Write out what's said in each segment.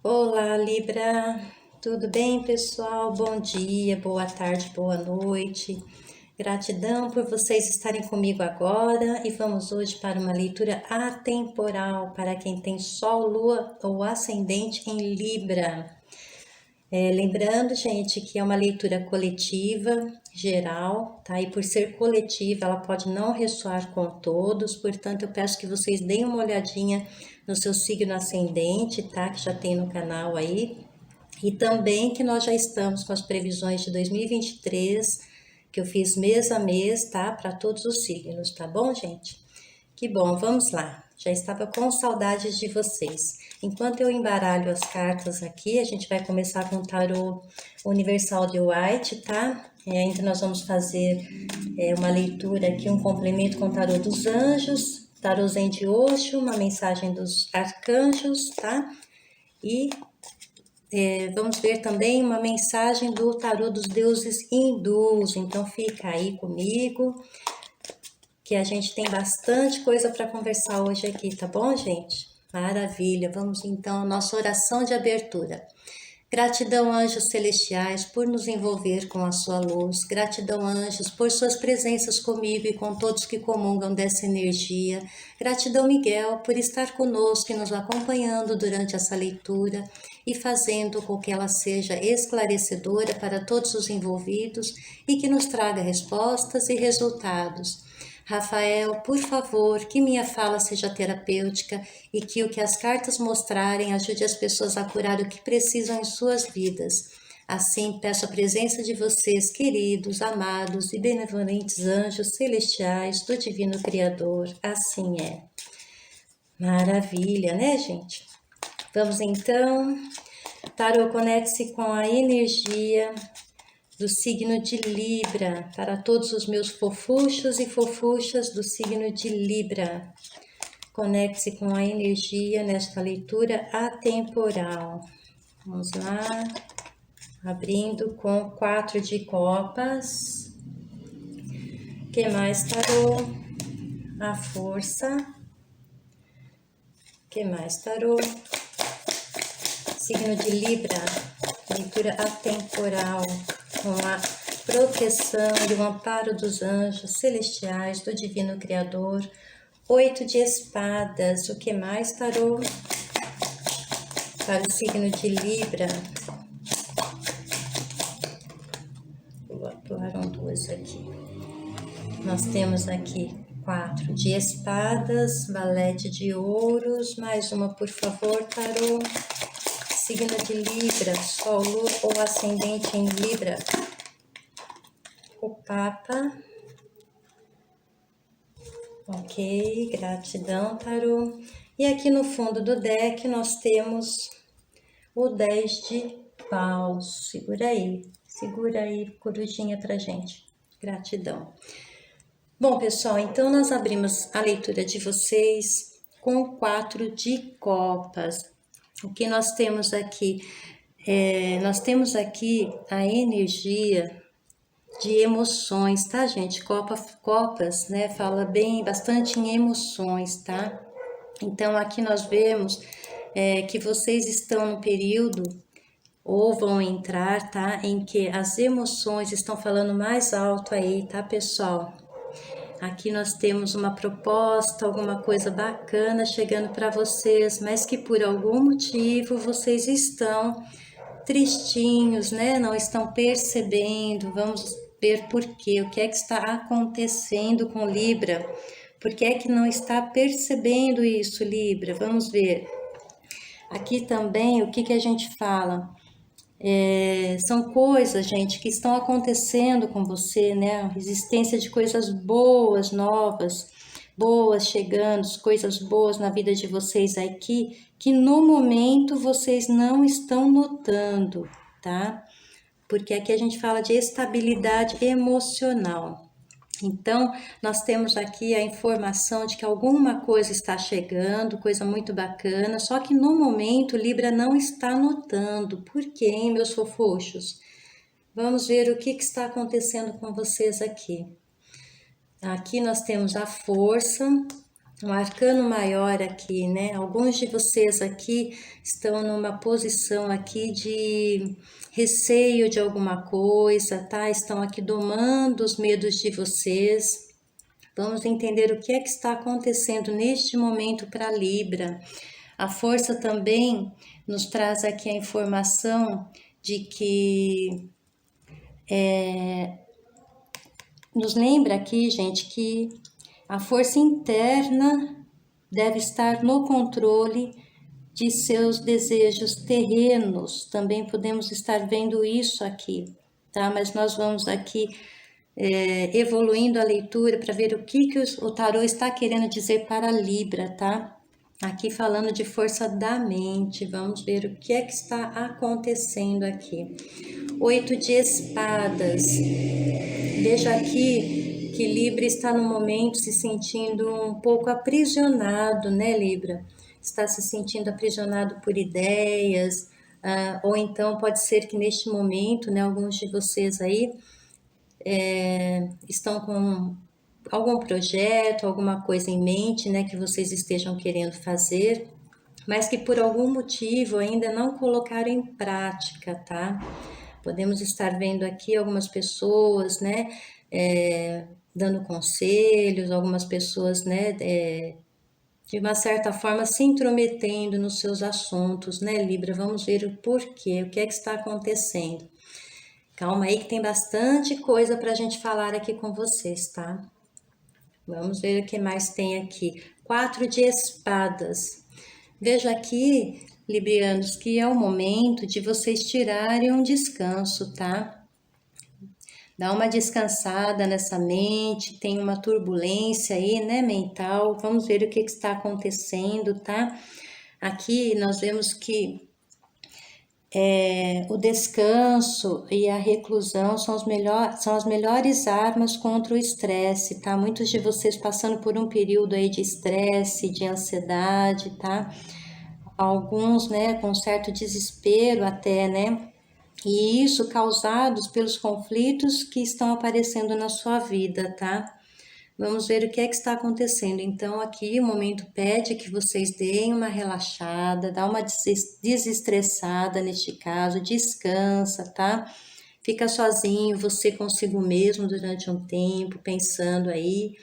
Olá, Libra. Tudo bem, pessoal? Bom dia, boa tarde, boa noite. Gratidão por vocês estarem comigo agora e vamos hoje para uma leitura atemporal para quem tem Sol, Lua ou Ascendente em Libra. Lembrando, gente, que é uma leitura coletiva, geral, tá? E por ser coletiva, ela pode não ressoar com todos, portanto, eu peço que vocês deem uma olhadinha no seu signo ascendente, tá? Que já tem no canal aí. E também que nós já estamos com as previsões de 2023, que eu fiz mês a mês, tá? Para todos os signos, tá bom, gente? Que bom, vamos lá. Já estava com saudades de vocês. Enquanto eu embaralho as cartas aqui, a gente vai começar com o tarô universal de White, tá? Ainda nós vamos fazer uma leitura aqui, um complemento com o tarô dos anjos, tarô Zen de Osho, uma mensagem dos arcanjos, tá? E vamos ver também uma mensagem do tarô dos deuses hindus. Então fica aí comigo, que a gente tem bastante coisa para conversar hoje aqui, tá bom, gente? Maravilha. Vamos então à nossa oração de abertura. Gratidão, anjos celestiais, por nos envolver com a sua luz. Gratidão, anjos, por suas presenças comigo e com todos que comungam dessa energia. Gratidão, Miguel, por estar conosco e nos acompanhando durante essa leitura e fazendo com que ela seja esclarecedora para todos os envolvidos e que nos traga respostas e resultados. Rafael, por favor, que minha fala seja terapêutica e que o que as cartas mostrarem ajude as pessoas a curar o que precisam em suas vidas. Assim, peço a presença de vocês, queridos, amados e benevolentes anjos celestiais do Divino Criador. Assim é. Maravilha, né, gente? Vamos então. Tarô, conecte-se com a energia do signo de Libra, para todos os meus fofuchos e fofuchas do signo de Libra. Conecte-se com a energia nesta leitura atemporal. Vamos lá, abrindo com 4 de copas. Que mais, tarô? A força. Que mais, tarô? Signo de Libra, leitura atemporal, com a proteção e o amparo dos anjos celestiais, do Divino Criador. 8 de espadas, o que mais, tarô? Para o signo de Libra. Pularam duas aqui. Nós temos aqui 4 de espadas, valete de ouros, mais uma, por favor, tarô. Signo de Libra, Sol, Lua ou Ascendente em Libra. O Papa. Ok, gratidão, tarô. E aqui no fundo do deck nós temos o 10 de paus. Segura aí, corujinha pra gente. Gratidão. Bom, pessoal, então nós abrimos a leitura de vocês com 4 de copas. O que nós temos aqui? Nós temos aqui a energia de emoções, tá, gente? Copas, né, fala bastante em emoções, tá? Então, aqui nós vemos que vocês estão no período, ou vão entrar, tá? Em que as emoções estão falando mais alto aí, tá, pessoal? Aqui nós temos uma proposta, alguma coisa bacana chegando para vocês, mas que por algum motivo vocês estão tristinhos, né? Não estão percebendo. Vamos ver por quê. O que é que está acontecendo com Libra? Por que é que não está percebendo isso, Libra? Vamos ver. Aqui também, o que a gente fala? São coisas, gente, que estão acontecendo com você, né? A existência de coisas boas, novas, boas chegando, coisas boas na vida de vocês aqui, que no momento vocês não estão notando, tá? Porque aqui a gente fala de estabilidade emocional. Então, nós temos aqui a informação de que alguma coisa está chegando, coisa muito bacana, só que no momento Libra não está notando. Por quê, hein, meus fofuchos? Vamos ver o que está acontecendo com vocês aqui. Aqui nós temos a força, um arcano maior aqui, né? Alguns de vocês aqui estão numa posição aqui de receio de alguma coisa, tá? Estão aqui domando os medos de vocês. Vamos entender o que é que está acontecendo neste momento para Libra. A força também nos traz aqui a informação de que nos lembra aqui, gente, que a força interna deve estar no controle de seus desejos terrenos. Também podemos estar vendo isso aqui, tá? Mas nós vamos aqui evoluindo a leitura para ver o que o tarô está querendo dizer para Libra, tá? Aqui falando de força da mente, vamos ver o que é que está acontecendo aqui. 8 de espadas. Veja aqui que Libra está no momento se sentindo um pouco aprisionado, né, Libra? Está se sentindo aprisionado por ideias, ou então pode ser que neste momento, né, alguns de vocês aí estão com algum projeto, alguma coisa em mente, né, que vocês estejam querendo fazer, mas que por algum motivo ainda não colocaram em prática, tá? Podemos estar vendo aqui algumas pessoas, né, dando conselhos, algumas pessoas, né, de uma certa forma se intrometendo nos seus assuntos, né, Libra? Vamos ver o porquê, o que é que está acontecendo. Calma aí que tem bastante coisa para a gente falar aqui com vocês, tá? Vamos ver o que mais tem aqui. 4 de espadas. Veja aqui, librianos, que é o momento de vocês tirarem um descanso, tá? Dá uma descansada nessa mente, tem uma turbulência aí, né, mental. Vamos ver o que está acontecendo, tá? Aqui nós vemos que o descanso e a reclusão são as melhores armas contra o estresse, tá? Muitos de vocês passando por um período aí de estresse, de ansiedade, tá? Alguns, né, com certo desespero até, né? E isso causados pelos conflitos que estão aparecendo na sua vida, tá? Vamos ver o que é que está acontecendo. Então, aqui o momento pede que vocês deem uma relaxada, dá uma desestressada neste caso, descansa, tá? Fica sozinho, você consigo mesmo durante um tempo, pensando aí,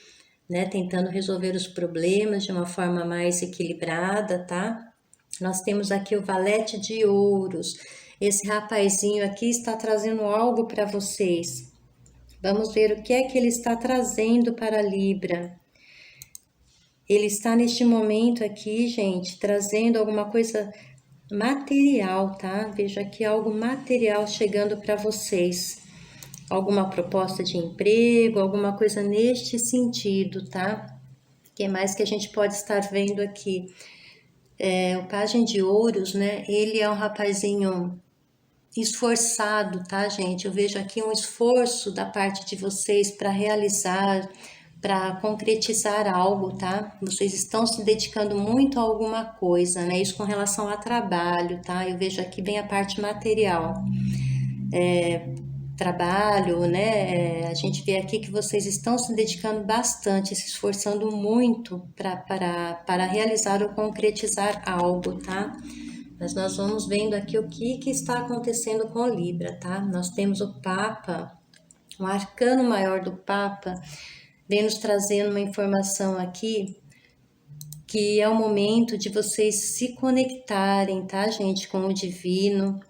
né? Tentando resolver os problemas de uma forma mais equilibrada, tá? Nós temos aqui o valete de ouros. Esse rapazinho aqui está trazendo algo para vocês. Vamos ver o que é que ele está trazendo para Libra. Ele está neste momento aqui, gente, trazendo alguma coisa material, tá? Veja aqui algo material chegando para vocês. Alguma proposta de emprego, alguma coisa neste sentido, tá? O que mais que a gente pode estar vendo aqui? O Pajem de Ouros, né? Ele é um rapazinho esforçado, tá, gente? Eu vejo aqui um esforço da parte de vocês para realizar, para concretizar algo, tá? Vocês estão se dedicando muito a alguma coisa, né? Isso com relação a trabalho, tá? Eu vejo aqui bem a parte material. Trabalho, né? A gente vê aqui que vocês estão se dedicando bastante, se esforçando muito para realizar ou concretizar algo, tá? Mas nós vamos vendo aqui o que está acontecendo com Libra, tá? Nós temos o Papa, o arcano maior do Papa, vem nos trazendo uma informação aqui, que é o momento de vocês se conectarem, tá, gente, com o divino,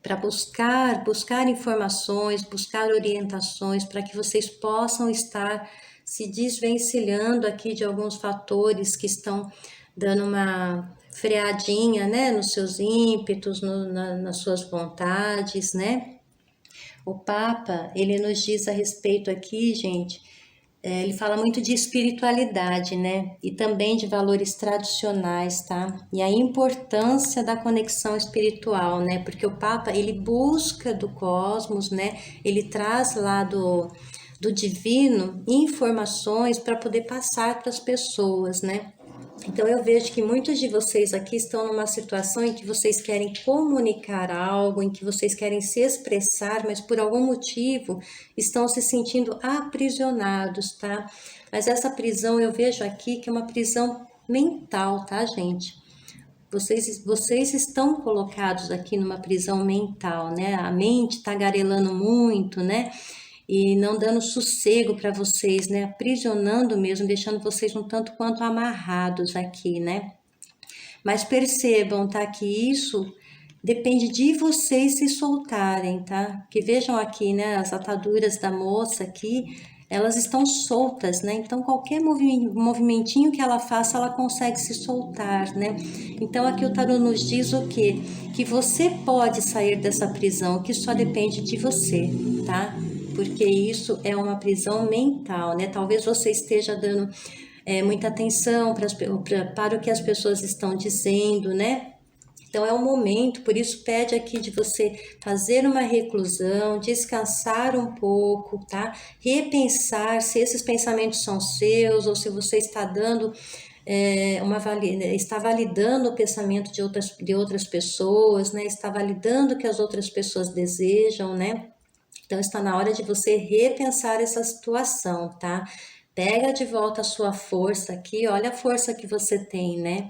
para buscar informações, buscar orientações, para que vocês possam estar se desvencilhando aqui de alguns fatores que estão dando uma freadinha, né, nos seus ímpetos, nas suas vontades, né? O Papa, ele nos diz a respeito aqui, gente, ele fala muito de espiritualidade, né? E também de valores tradicionais, tá? E a importância da conexão espiritual, né? Porque o Papa, ele busca do cosmos, né? Ele traz lá do divino informações para poder passar para as pessoas, né? Então eu vejo que muitos de vocês aqui estão numa situação em que vocês querem comunicar algo, em que vocês querem se expressar, mas por algum motivo estão se sentindo aprisionados, tá? Mas essa prisão eu vejo aqui que é uma prisão mental, tá, gente? Vocês estão colocados aqui numa prisão mental, né? A mente tagarelando muito, né? E não dando sossego para vocês, né? Aprisionando mesmo, deixando vocês um tanto quanto amarrados aqui, né? Mas percebam, tá? Que isso depende de vocês se soltarem, tá? Que vejam aqui, né? As ataduras da moça aqui, elas estão soltas, né? Então, qualquer movimentinho que ela faça, ela consegue se soltar, né? Então, aqui o tarô nos diz o quê? Que você pode sair dessa prisão, que só depende de você, tá? Porque isso é uma prisão mental, né? Talvez você esteja dando muita atenção para o que as pessoas estão dizendo, né? Então é o momento, por isso pede aqui de você fazer uma reclusão, descansar um pouco, tá? Repensar se esses pensamentos são seus ou se você está dando está validando o pensamento de outras pessoas, né? Está validando o que as outras pessoas desejam, né? Então está na hora de você repensar essa situação, tá? Pega de volta a sua força aqui, olha a força que você tem, né?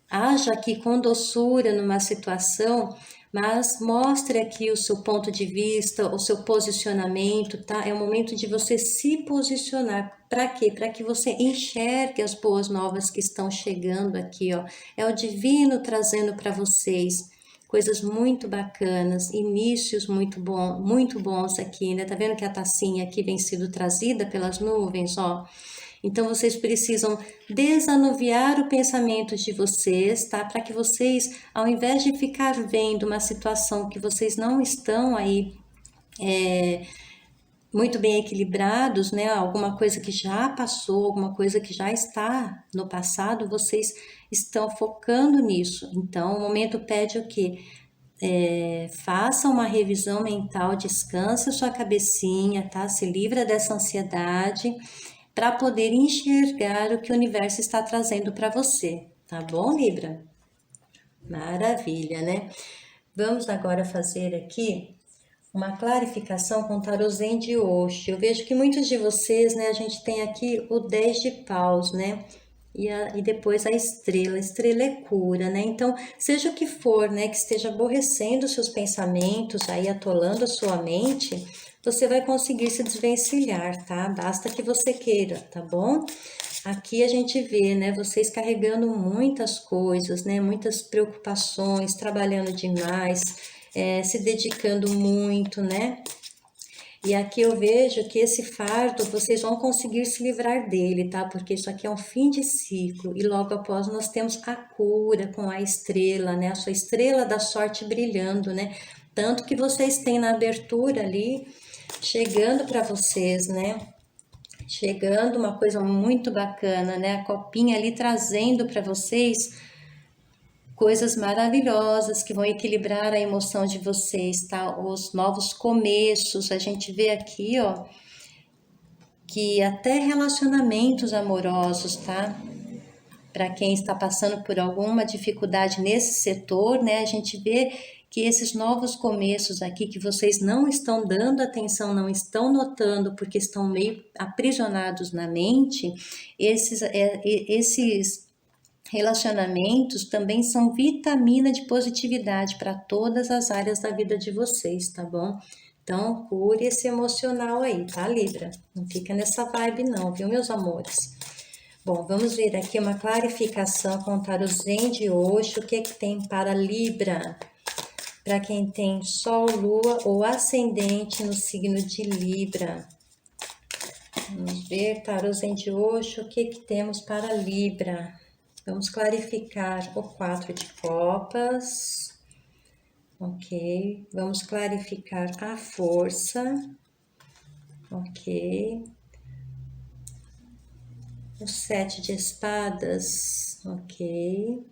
Haja aqui com doçura numa situação, mas mostre aqui o seu ponto de vista, o seu posicionamento, tá? É o momento de você se posicionar. Para quê? Para que você enxergue as boas novas que estão chegando aqui, ó. É o divino trazendo para vocês coisas muito bacanas, inícios muito bons aqui, né? Tá vendo que a tacinha aqui vem sendo trazida pelas nuvens, ó? Então, vocês precisam desanuviar o pensamento de vocês, tá? Para que vocês, ao invés de ficar vendo uma situação que vocês não estão aí muito bem equilibrados, né? Alguma coisa que já passou, alguma coisa que já está no passado, vocês estão focando nisso. Então, o momento pede o quê? Faça uma revisão mental, descanse sua cabecinha, tá? Se livra dessa ansiedade para poder enxergar o que o universo está trazendo para você, tá bom, Libra? Maravilha, né? Vamos agora fazer aqui uma clarificação com o tarô Zen de Osho. Eu vejo que muitos de vocês, né, a gente tem aqui o 10 de paus, né? E depois a estrela é cura, né? Então, seja o que for, né, que esteja aborrecendo seus pensamentos, aí atolando a sua mente, você vai conseguir se desvencilhar, tá? Basta que você queira, tá bom? Aqui a gente vê, né, vocês carregando muitas coisas, né, muitas preocupações, trabalhando demais, se dedicando muito, né? E aqui eu vejo que esse fardo vocês vão conseguir se livrar dele, tá? Porque isso aqui é um fim de ciclo e logo após nós temos a cura com a estrela, né? A sua estrela da sorte brilhando, né? Tanto que vocês têm na abertura ali, chegando para vocês, né? Chegando uma coisa muito bacana, né? A copinha ali trazendo para vocês coisas maravilhosas que vão equilibrar a emoção de vocês, tá? Os novos começos, a gente vê aqui, ó, que até relacionamentos amorosos, tá? Para quem está passando por alguma dificuldade nesse setor, né? A gente vê que esses novos começos aqui que vocês não estão dando atenção, não estão notando porque estão meio aprisionados na mente, esses relacionamentos também são vitamina de positividade para todas as áreas da vida de vocês, tá bom? Então, cure esse emocional aí, tá, Libra? Não fica nessa vibe não, viu, meus amores? Bom, vamos ver aqui uma clarificação com o tarô Zen de Osho, o que que tem para Libra? Para quem tem Sol, Lua ou Ascendente no signo de Libra. Vamos ver, tarô Zen de Osho, o que que temos para Libra? Vamos clarificar o 4 de copas, ok. Vamos clarificar a força, ok. O 7 de espadas, ok.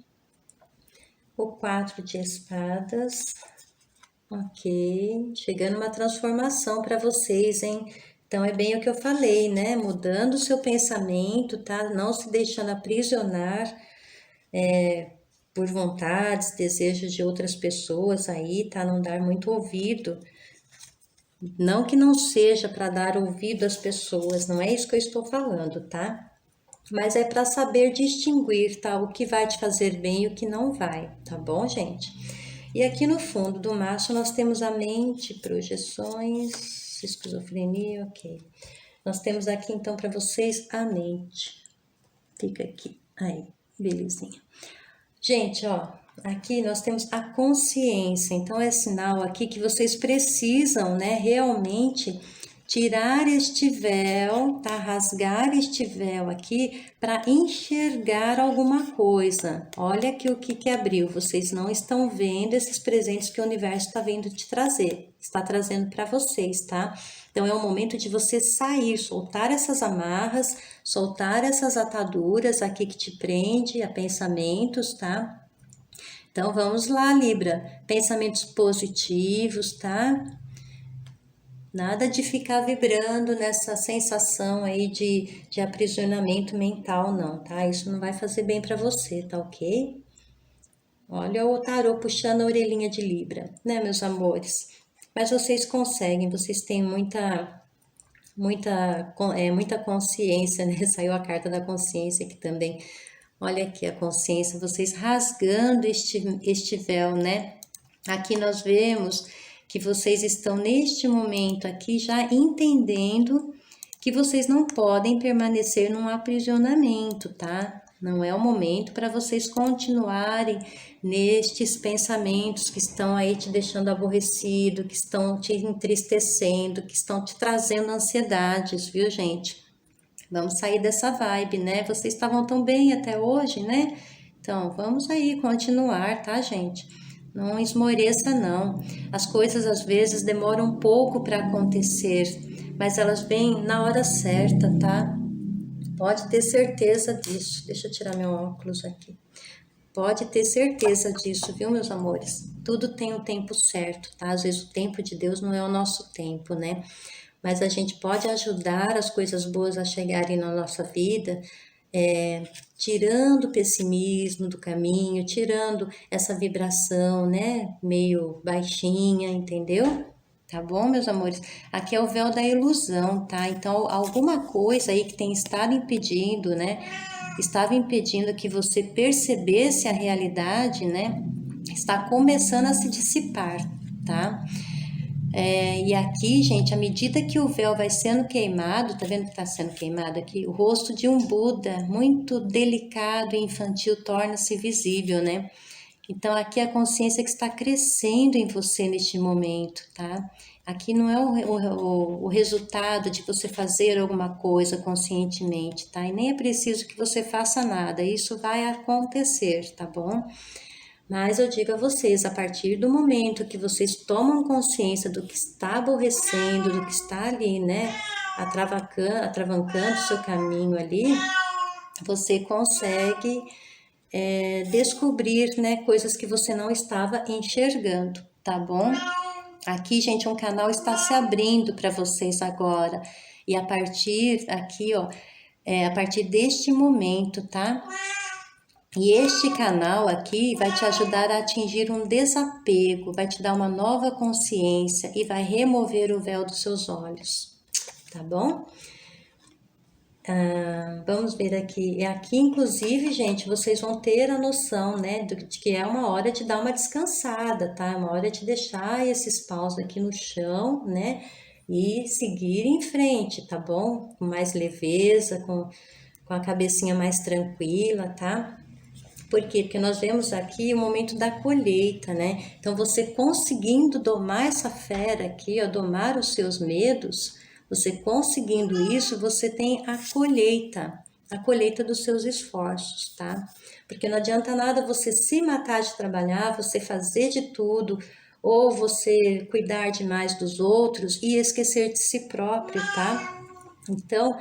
O 4 de espadas, ok. Chegando uma transformação para vocês, hein? Então, é bem o que eu falei, né? Mudando o seu pensamento, tá? Não se deixando aprisionar por vontades, desejos de outras pessoas aí, tá? Não dar muito ouvido. Não que não seja para dar ouvido às pessoas, não é isso que eu estou falando, tá? Mas é para saber distinguir, tá? O que vai te fazer bem e o que não vai, tá bom, gente? E aqui no fundo do maço nós temos a mente, projeções, esquizofrenia, ok. Nós temos aqui então para vocês a mente. Fica aqui, aí, belezinha. Gente, ó, aqui nós temos a consciência, então é sinal aqui que vocês precisam, né, realmente tirar este véu, tá? Rasgar este véu aqui para enxergar alguma coisa. Olha aqui o que abriu, vocês não estão vendo esses presentes que o universo está vindo te trazer, está trazendo para vocês, tá? Então é o momento de você sair, soltar essas amarras, soltar essas ataduras aqui que te prende a pensamentos, tá? Então vamos lá, Libra. Pensamentos positivos, tá? Nada de ficar vibrando nessa sensação aí de aprisionamento mental, não, tá? Isso não vai fazer bem para você, tá ok? Olha o tarô puxando a orelhinha de Libra, né, meus amores? Mas vocês conseguem, vocês têm muita consciência, né? Saiu a carta da consciência aqui também. Olha aqui a consciência, vocês rasgando este véu, né? Aqui nós vemos que vocês estão neste momento aqui já entendendo que vocês não podem permanecer num aprisionamento, tá? Não é o momento para vocês continuarem nestes pensamentos que estão aí te deixando aborrecido, que estão te entristecendo, que estão te trazendo ansiedades, viu, gente? Vamos sair dessa vibe, né? Vocês estavam tão bem até hoje, né? Então, vamos aí continuar, tá, gente? Não esmoreça, não. As coisas às vezes demoram um pouco para acontecer, mas elas vêm na hora certa, tá? Pode ter certeza disso. Deixa eu tirar meu óculos aqui. Pode ter certeza disso, viu, meus amores? Tudo tem o tempo certo, tá? Às vezes o tempo de Deus não é o nosso tempo, né? Mas a gente pode ajudar as coisas boas a chegarem na nossa vida, tirando o pessimismo do caminho, tirando essa vibração, né, meio baixinha, entendeu? Tá bom, meus amores? Aqui é o véu da ilusão, tá? Então, alguma coisa aí que tem estado impedindo, né? Estava impedindo que você percebesse a realidade, né? Está começando a se dissipar, tá? E aqui, gente, à medida que o véu vai sendo queimado, tá vendo que tá sendo queimado aqui? O rosto de um Buda, muito delicado e infantil, torna-se visível, né? Então, aqui é a consciência que está crescendo em você neste momento, tá? Aqui não é o resultado de você fazer alguma coisa conscientemente, tá? E nem é preciso que você faça nada, isso vai acontecer, tá bom? Mas eu digo a vocês, a partir do momento que vocês tomam consciência do que está aborrecendo, do que está ali, né, atravancando o seu caminho ali, você consegue descobrir, né, coisas que você não estava enxergando, tá bom? Aqui, gente, um canal está se abrindo para vocês agora. E a partir aqui, ó, a partir deste momento, tá? E este canal aqui vai te ajudar a atingir um desapego, vai te dar uma nova consciência e vai remover o véu dos seus olhos, tá bom? Vamos ver aqui. Aqui, inclusive, gente, vocês vão ter a noção, né, de que é uma hora de dar uma descansada, tá? É uma hora de deixar esses paus aqui no chão, né? E seguir em frente, tá bom? Com mais leveza, com a cabecinha mais tranquila, tá? Por quê? Porque nós vemos aqui o momento da colheita, né? Então, você conseguindo domar essa fera aqui, ó, domar os seus medos, você conseguindo isso, você tem a colheita dos seus esforços, tá? Porque não adianta nada você se matar de trabalhar, você fazer de tudo, ou você cuidar demais dos outros e esquecer de si próprio, tá? Então,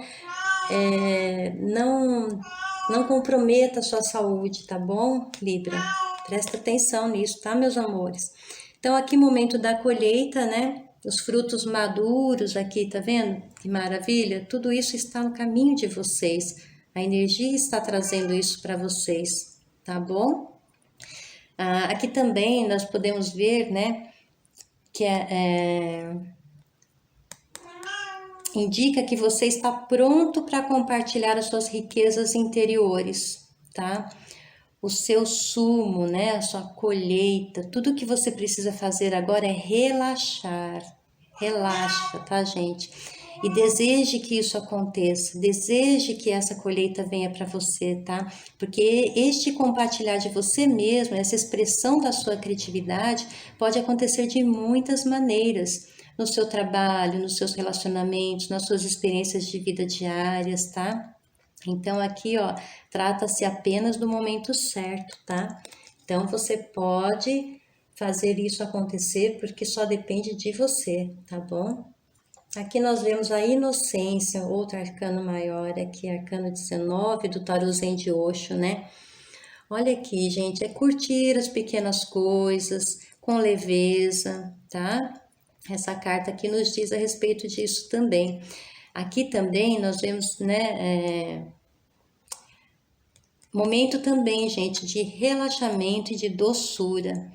não comprometa a sua saúde, tá bom, Libra? Presta atenção nisso, tá, meus amores? Então, aqui, momento da colheita, né? Os frutos maduros aqui, tá vendo? Que maravilha! Tudo isso está no caminho de vocês. A energia está trazendo isso para vocês. tá bom? Aqui também nós podemos ver, né, que indica que você está pronto para compartilhar as suas riquezas interiores, tá? O seu sumo, né, a sua colheita, tudo que você precisa fazer agora é relaxar. Relaxa, tá, gente? E deseje que isso aconteça, deseje que essa colheita venha para você, tá? Porque este compartilhar de você mesmo, essa expressão da sua criatividade, pode acontecer de muitas maneiras. No seu trabalho, nos seus relacionamentos, nas suas experiências de vida diárias, tá? Então aqui, ó, trata-se apenas do momento certo, tá? Então você pode fazer isso acontecer porque só depende de você, tá bom? Aqui nós vemos a inocência, outro arcano maior, aqui arcano 19 do tarô Zen de Osho, né? Olha aqui, gente, é curtir as pequenas coisas com leveza, tá? Essa carta aqui nos diz a respeito disso também. Aqui também nós vemos, né, momento também, gente, de relaxamento e de doçura.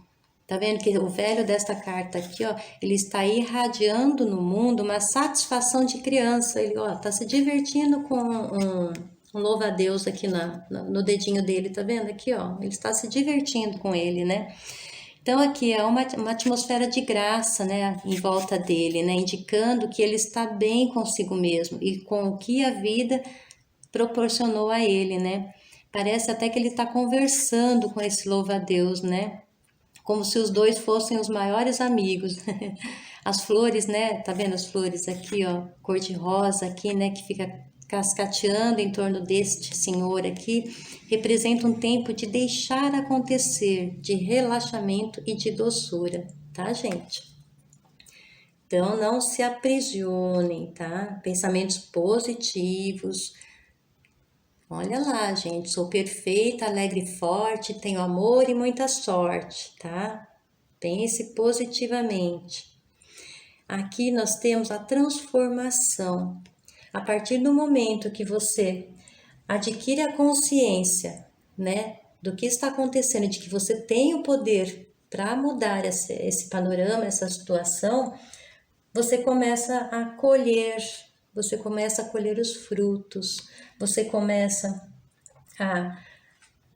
Tá vendo que o velho desta carta aqui, ó, ele está irradiando no mundo uma satisfação de criança. Ele, ó, tá se divertindo com um louva-a-Deus aqui no dedinho dele, tá vendo aqui, ó? Ele está se divertindo com ele, né? Então aqui é uma atmosfera de graça, né, em volta dele, né, indicando que ele está bem consigo mesmo e com o que a vida proporcionou a ele, né? Parece até que ele está conversando com esse louva-a-Deus, né? Como se os dois fossem os maiores amigos. As flores, né? Tá vendo as flores aqui, ó, cor de rosa aqui, né, que fica cascateando em torno deste senhor aqui, representa um tempo de deixar acontecer, de relaxamento e de doçura, tá, gente? Então não se aprisionem, tá? Pensamentos positivos. Olha lá, gente, sou perfeita, alegre e forte, tenho amor e muita sorte, tá? Pense positivamente. Aqui nós temos a transformação. A partir do momento que você adquire a consciência, né, do que está acontecendo, de que você tem o poder para mudar esse panorama, essa situação, você começa a colher, os frutos, você começa a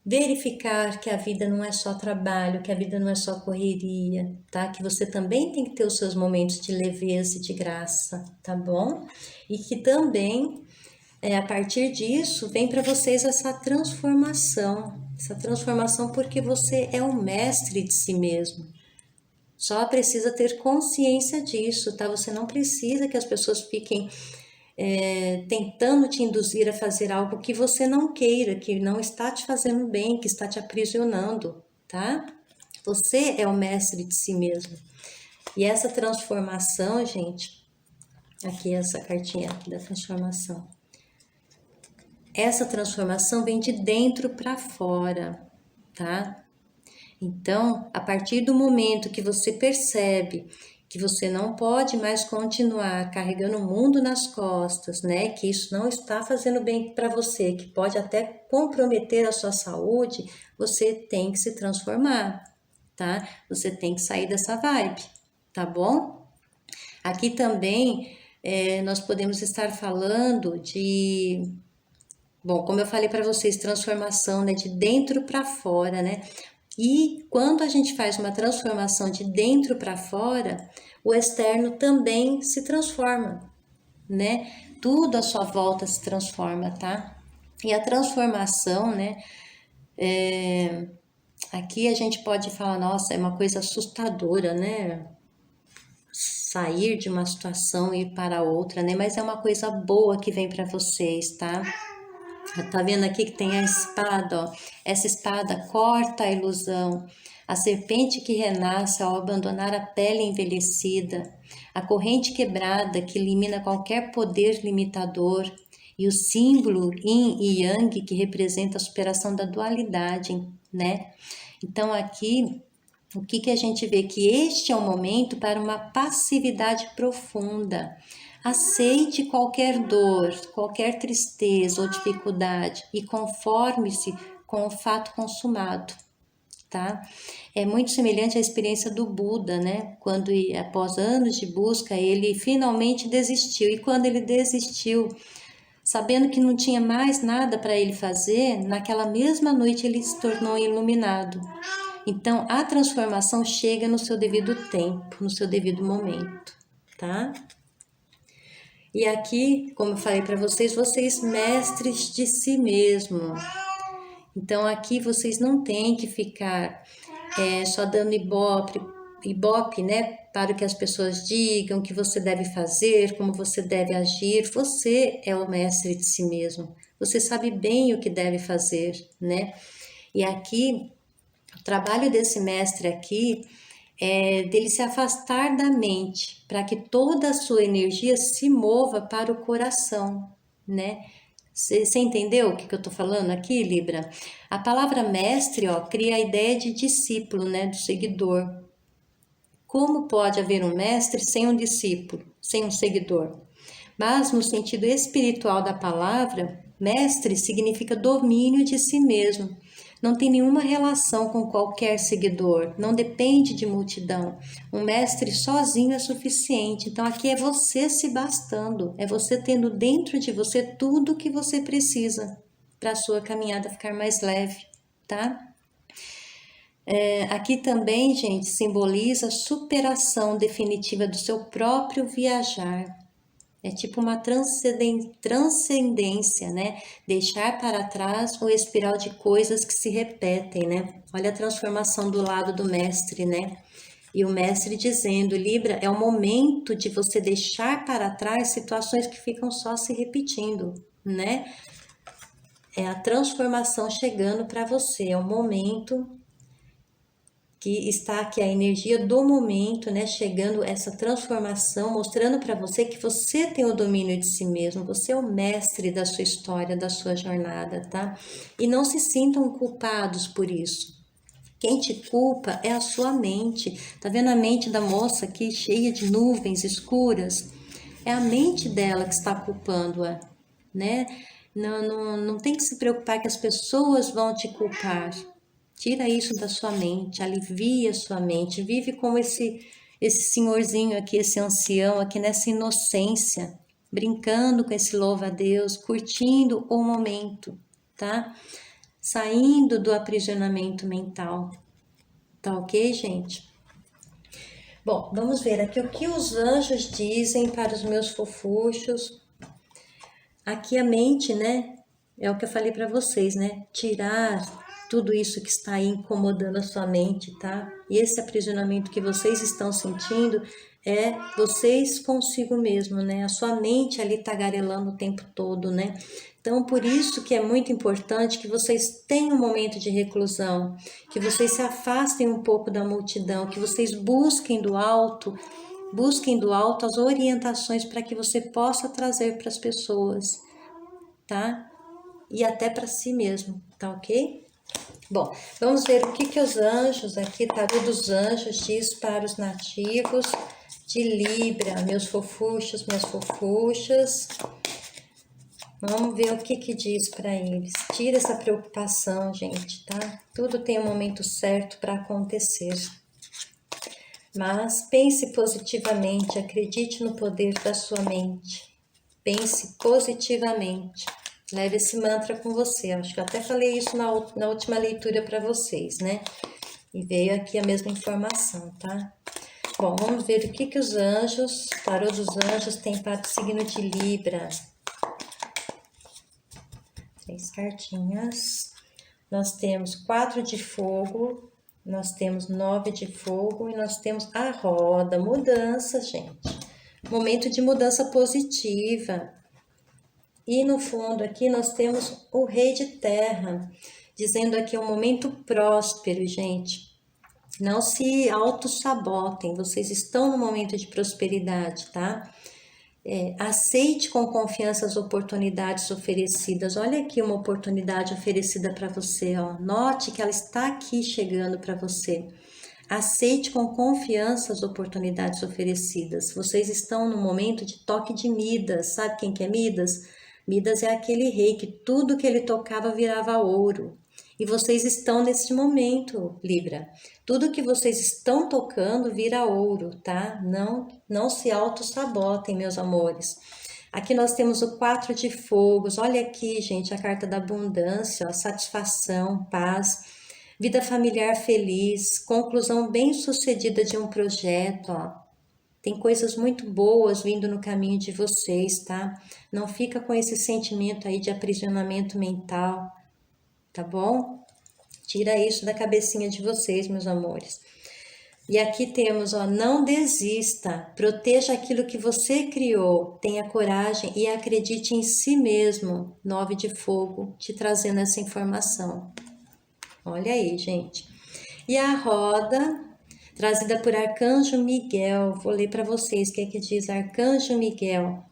verificar que a vida não é só trabalho, que a vida não é só correria, tá? Que você também tem que ter os seus momentos de leveza e de graça, tá bom? E que também, a partir disso, vem para vocês essa transformação porque você é um mestre de si mesmo. Só precisa ter consciência disso, tá? Você não precisa que as pessoas fiquem tentando te induzir a fazer algo que você não queira, que não está te fazendo bem, que está te aprisionando, tá? Você é o mestre de si mesmo. E essa transformação, gente, aqui essa cartinha aqui da transformação. Essa transformação vem de dentro para fora, tá? Então, a partir do momento que você percebe que você não pode mais continuar carregando o mundo nas costas, né? Que isso não está fazendo bem para você, que pode até comprometer a sua saúde, você tem que se transformar, tá? Você tem que sair dessa vibe, tá bom? Aqui também nós podemos estar falando de, bom, como eu falei para vocês, transformação, né? De dentro para fora, né? E quando a gente faz uma transformação de dentro para fora, o externo também se transforma, né? Tudo à sua volta se transforma, tá? E a transformação, né? Aqui a gente pode falar, nossa, é uma coisa assustadora, né? Sair de uma situação e ir para outra, né? Mas é uma coisa boa que vem para vocês, tá? Tá vendo aqui que tem a espada, ó. Essa espada corta a ilusão. A serpente que renasce ao abandonar a pele envelhecida. A corrente quebrada que elimina qualquer poder limitador. E o símbolo Yin e Yang que representa a superação da dualidade, né? Então aqui, o que a gente vê? Que este é um momento para uma passividade profunda. Aceite qualquer dor, qualquer tristeza ou dificuldade e conforme-se com o fato consumado, tá? É muito semelhante à experiência do Buda, né? Quando, após anos de busca, ele finalmente desistiu. E quando ele desistiu, sabendo que não tinha mais nada para ele fazer, naquela mesma noite ele se tornou iluminado. Então, a transformação chega no seu devido tempo, no seu devido momento, tá? E aqui, como eu falei para vocês, mestres de si mesmo. Então, aqui vocês não têm que ficar só dando ibope, né? Para o que as pessoas digam, o que você deve fazer, como você deve agir. Você é o mestre de si mesmo. Você sabe bem o que deve fazer, né? E aqui, o trabalho desse mestre aqui é dele se afastar da mente, para que toda a sua energia se mova para o coração, né? Você entendeu o que eu tô falando aqui, Libra? A palavra mestre, ó, cria a ideia de discípulo, né? Do seguidor. Como pode haver um mestre sem um discípulo, sem um seguidor? Mas no sentido espiritual da palavra, mestre significa domínio de si mesmo. Não tem nenhuma relação com qualquer seguidor, não depende de multidão. Um mestre sozinho é suficiente. Então aqui é você se bastando, é você tendo dentro de você tudo o que você precisa para a sua caminhada ficar mais leve, tá? Aqui também, gente, simboliza a superação definitiva do seu próprio viajar. É tipo uma transcendência, né? Deixar para trás o espiral de coisas que se repetem, né? Olha a transformação do lado do mestre, né? E o mestre dizendo, Libra, é o momento de você deixar para trás situações que ficam só se repetindo, né? É a transformação chegando para você, é o momento que está aqui a energia do momento, né, chegando essa transformação, mostrando para você que você tem o domínio de si mesmo, você é o mestre da sua história, da sua jornada, tá? E não se sintam culpados por isso. Quem te culpa é a sua mente. Tá vendo a mente da moça aqui cheia de nuvens escuras? É a mente dela que está culpando-a, né? Não tem que se preocupar que as pessoas vão te culpar. Tira isso da sua mente, alivia a sua mente, vive como esse senhorzinho aqui, esse ancião aqui nessa inocência, brincando com esse louva a Deus, curtindo o momento, tá? Saindo do aprisionamento mental. Tá ok, gente? Bom, vamos ver aqui o que os anjos dizem para os meus fofuchos. Aqui a mente, né? É o que eu falei para vocês, né? Tirar tudo isso que está aí incomodando a sua mente, tá? E esse aprisionamento que vocês estão sentindo é vocês consigo mesmo, né? A sua mente ali tagarelando o tempo todo, né? Então, por isso que é muito importante que vocês tenham um momento de reclusão, que vocês se afastem um pouco da multidão, que vocês busquem do alto as orientações para que você possa trazer para as pessoas, tá? E até para si mesmo, tá ok? Bom, vamos ver o que os anjos aqui, tarô dos anjos, diz para os nativos de Libra, meus fofuchos, minhas fofuchas. Vamos ver o que diz para eles. Tira essa preocupação, gente, tá? Tudo tem um momento certo para acontecer. Mas pense positivamente, acredite no poder da sua mente. Pense positivamente. Leve esse mantra com você. Acho que eu até falei isso na última leitura para vocês, né? E veio aqui a mesma informação, tá? Bom, vamos ver o que os anjos, tarô dos anjos, tem para o signo de Libra. 3 cartinhas. Nós temos 4 de fogo, nós temos 9 de fogo e nós temos a roda, mudança, gente. Momento de mudança positiva. E no fundo aqui nós temos o rei de terra, dizendo aqui um momento próspero, gente. Não se auto-sabotem, vocês estão no momento de prosperidade, tá? Aceite com confiança as oportunidades oferecidas. Olha aqui uma oportunidade oferecida para você, ó. Note que ela está aqui chegando para você. Aceite com confiança as oportunidades oferecidas. Vocês estão no momento de toque de Midas. Sabe quem que é Midas? Midas é aquele rei que tudo que ele tocava virava ouro. E vocês estão nesse momento, Libra. Tudo que vocês estão tocando vira ouro, tá? Não se auto-sabotem, meus amores. Aqui nós temos o 4 de fogos. Olha aqui, gente, a carta da abundância, ó, satisfação, paz, vida familiar feliz, conclusão bem-sucedida de um projeto, ó. Tem coisas muito boas vindo no caminho de vocês, tá? Não fica com esse sentimento aí de aprisionamento mental, tá bom? Tira isso da cabecinha de vocês, meus amores. E aqui temos, ó, não desista, proteja aquilo que você criou, tenha coragem e acredite em si mesmo. 9 de fogo, te trazendo essa informação. Olha aí, gente. E a roda, trazida por Arcanjo Miguel. Vou ler para vocês o que é que diz Arcanjo Miguel.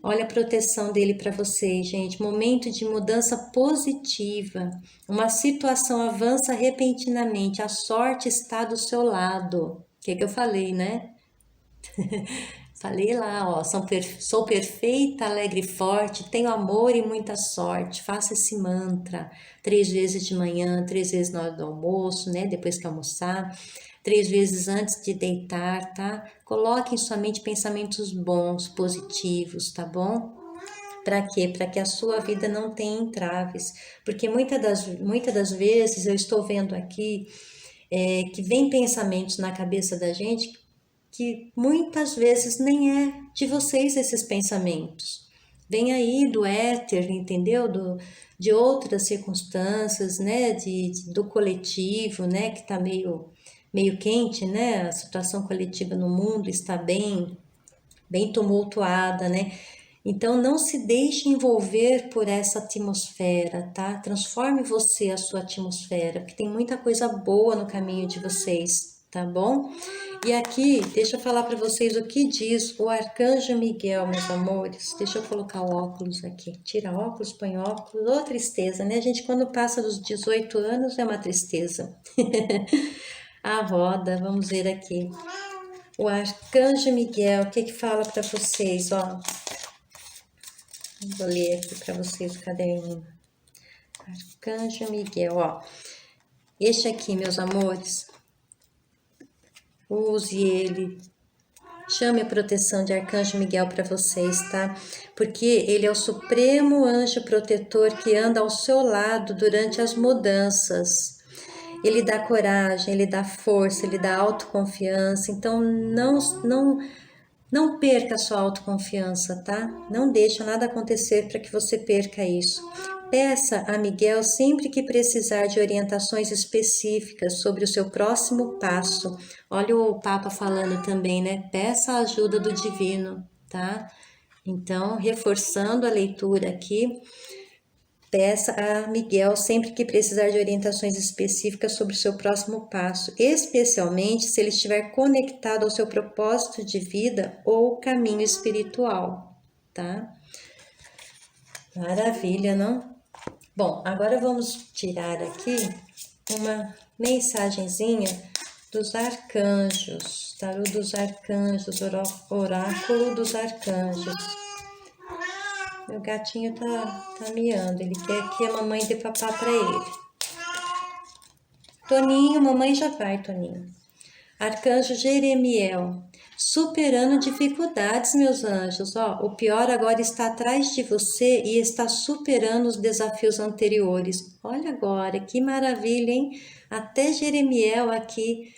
Olha a proteção dele para vocês, gente. Momento de mudança positiva. Uma situação avança repentinamente. A sorte está do seu lado. O que eu falei, né? Falei lá, ó. Sou perfeita, alegre e forte. Tenho amor e muita sorte. Faça esse mantra 3 vezes de manhã, 3 vezes na hora do almoço, né? Depois que almoçar. 3 vezes antes de deitar, tá? Coloque em sua mente pensamentos bons, positivos, tá bom? Para quê? Para que a sua vida não tenha entraves. Porque muitas das vezes eu estou vendo aqui que vem pensamentos na cabeça da gente que muitas vezes nem é de vocês esses pensamentos. Vem aí do éter, entendeu? De outras circunstâncias, né? Do coletivo, né? Que tá meio quente, né? A situação coletiva no mundo está bem tumultuada, né? Então não se deixe envolver por essa atmosfera, tá? Transforme você a sua atmosfera, porque tem muita coisa boa no caminho de vocês, tá bom? E aqui, deixa eu falar para vocês o que diz o Arcanjo Miguel, meus amores. Deixa eu colocar o óculos aqui. Tira óculos, põe óculos. Ô, tristeza, né? A gente, quando passa dos 18 anos, é uma tristeza. A roda, vamos ver aqui. O Arcanjo Miguel, o que que fala para vocês, ó? Vou ler aqui para vocês o caderninho. Arcanjo Miguel, ó. Este aqui, meus amores, use ele. Chame a proteção de Arcanjo Miguel para vocês, tá? Porque ele é o supremo anjo protetor que anda ao seu lado durante as mudanças. Ele dá coragem, ele dá força, ele dá autoconfiança. Então, não perca a sua autoconfiança, tá? Não deixa nada acontecer para que você perca isso. Peça a Miguel sempre que precisar de orientações específicas sobre o seu próximo passo. Olha o Papa falando também, né? Peça a ajuda do divino, tá? Então, reforçando a leitura aqui, peça a Miguel sempre que precisar de orientações específicas sobre o seu próximo passo, especialmente se ele estiver conectado ao seu propósito de vida ou caminho espiritual, tá? Maravilha, não? Bom, agora vamos tirar aqui uma mensagenzinha dos arcanjos, tarô dos arcanjos, oráculo dos arcanjos. Meu gatinho tá miando, ele quer que a mamãe dê papá pra ele. Toninho, mamãe já vai, Toninho. Arcanjo Jeremiel, superando dificuldades, meus anjos. Ó, o pior agora está atrás de você e está superando os desafios anteriores. Olha agora, que maravilha, hein? Até Jeremiel aqui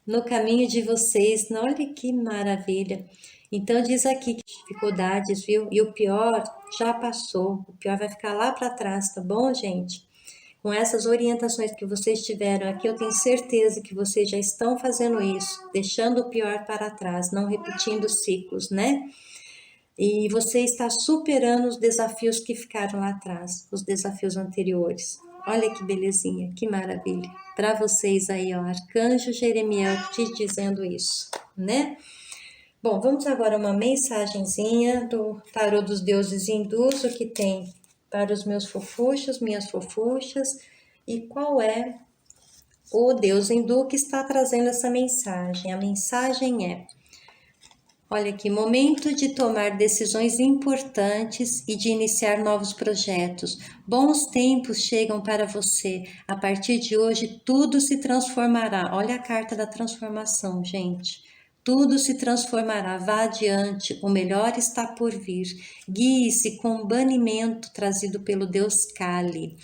no caminho de vocês. Olha que maravilha. Então diz aqui que dificuldades, viu? E o pior já passou. O pior vai ficar lá para trás, tá bom, gente? Com essas orientações que vocês tiveram aqui, eu tenho certeza que vocês já estão fazendo isso, deixando o pior para trás, não repetindo ciclos, né? E você está superando os desafios que ficaram lá atrás, os desafios anteriores. Olha que belezinha, que maravilha. Para vocês aí, ó, Arcanjo Jeremiel te dizendo isso, né? Bom, vamos agora a uma mensagenzinha do Tarô dos Deuses Hindus, o que tem para os meus fofuchos, minhas fofuchas, e qual é o Deus hindu que está trazendo essa mensagem. A mensagem é: Olha aqui, momento de tomar decisões importantes e de iniciar novos projetos. Bons tempos chegam para você. A partir de hoje, tudo se transformará. Olha a carta da transformação, gente. Tudo se transformará. Vá adiante. O melhor está por vir. Guie-se com o banimento trazido pelo Deus Kali.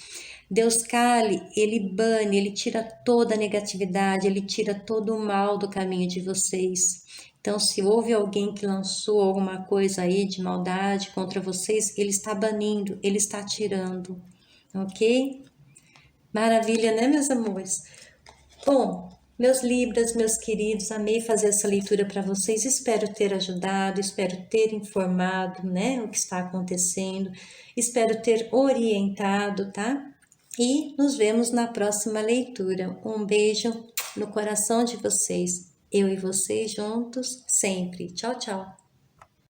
Deus Kali, ele bane, ele tira toda a negatividade, ele tira todo o mal do caminho de vocês. Então, se houve alguém que lançou alguma coisa aí de maldade contra vocês, ele está banindo, ele está tirando, ok? Maravilha, né, meus amores? Bom, meus Libras, meus queridos, amei fazer essa leitura para vocês. Espero ter ajudado, espero ter informado, né, o que está acontecendo. Espero ter orientado, tá? E nos vemos na próxima leitura. Um beijo no coração de vocês. Eu e vocês juntos sempre. Tchau, tchau.